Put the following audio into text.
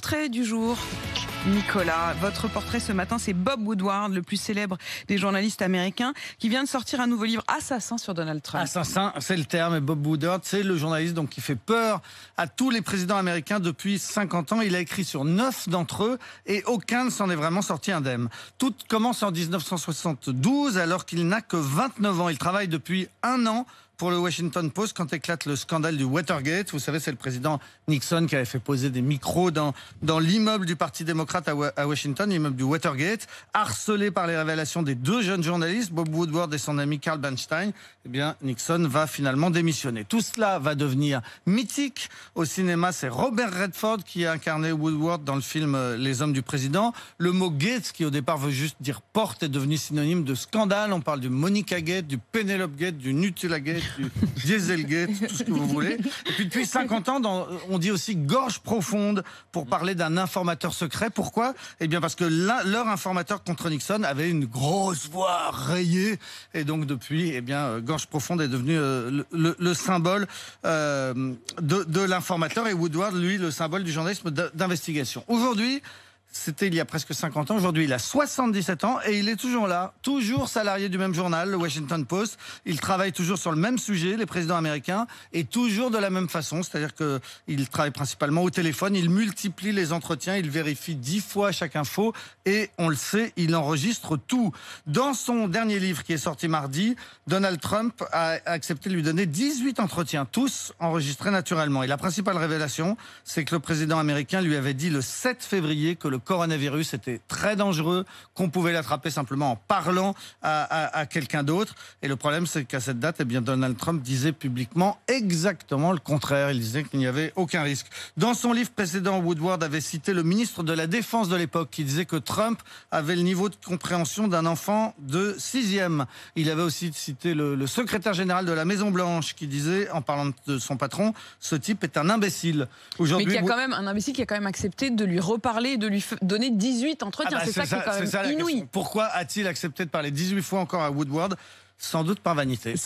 portrait du jour. Nicolas, votre portrait ce matin, c'est Bob Woodward, le plus célèbre des journalistes américains, qui vient de sortir un nouveau livre, Assassin sur Donald Trump. Assassin, c'est le terme, et Bob Woodward, c'est le journaliste donc, qui fait peur à tous les présidents américains depuis 50 ans. Il a écrit sur 9 d'entre eux et aucun ne s'en est vraiment sorti indemne. Tout commence en 1972 alors qu'il n'a que 29 ans. Il travaille depuis un an pour le Washington Post quand éclate le scandale du Watergate. Vous savez, c'est le président Nixon qui avait fait poser des micros dans l'immeuble du Parti démocrate à Washington, l'immeuble du Watergate. Harcelé par les révélations des deux jeunes journalistes, Bob Woodward et son ami Carl Bernstein, eh bien, Nixon va finalement démissionner. Tout cela va devenir mythique. Au cinéma, c'est Robert Redford qui a incarné Woodward dans le film Les Hommes du Président. Le mot Gate, qui au départ veut juste dire porte, est devenu synonyme de scandale. On parle du Monica Gate, du Penelope Gate, du Nutella Gate, du Dieselgate, tout ce que vous voulez. Et puis depuis 50 ans, on dit aussi gorge profonde pour parler d'un informateur secret. Pourquoi ? Eh bien parce que leur informateur contre Nixon avait une grosse voix rayée. Et donc depuis, eh bien, gorge profonde est devenu le symbole de l'informateur. Et Woodward, lui, le symbole du journalisme d'investigation. Aujourd'hui, c'était il y a presque 50 ans. Aujourd'hui, il a 77 ans et il est toujours là, toujours salarié du même journal, le Washington Post. Il travaille toujours sur le même sujet, les présidents américains, et toujours de la même façon. C'est-à-dire qu'il travaille principalement au téléphone, il multiplie les entretiens, il vérifie 10 fois chaque info et, on le sait, il enregistre tout. Dans son dernier livre qui est sorti mardi, Donald Trump a accepté de lui donner 18 entretiens, tous enregistrés naturellement. Et la principale révélation, c'est que le président américain lui avait dit le 7 février que le coronavirus était très dangereux, qu'on pouvait l'attraper simplement en parlant à quelqu'un d'autre. Et le problème, c'est qu'à cette date, eh bien, Donald Trump disait publiquement exactement le contraire. Il disait qu'il n'y avait aucun risque. Dans son livre précédent, Woodward avait cité le ministre de la Défense de l'époque qui disait que Trump avait le niveau de compréhension d'un enfant de 6e. Il avait aussi cité le secrétaire général de la Maison-Blanche qui disait, en parlant de son patron, ce type est un imbécile. Mais il y a quand même un imbécile qui a quand même accepté de lui reparler et de lui donner 18 entretiens. C'est ça qui est quand même inouï. Pourquoi a-t-il accepté de parler 18 fois encore à Woodward ? Sans doute par vanité.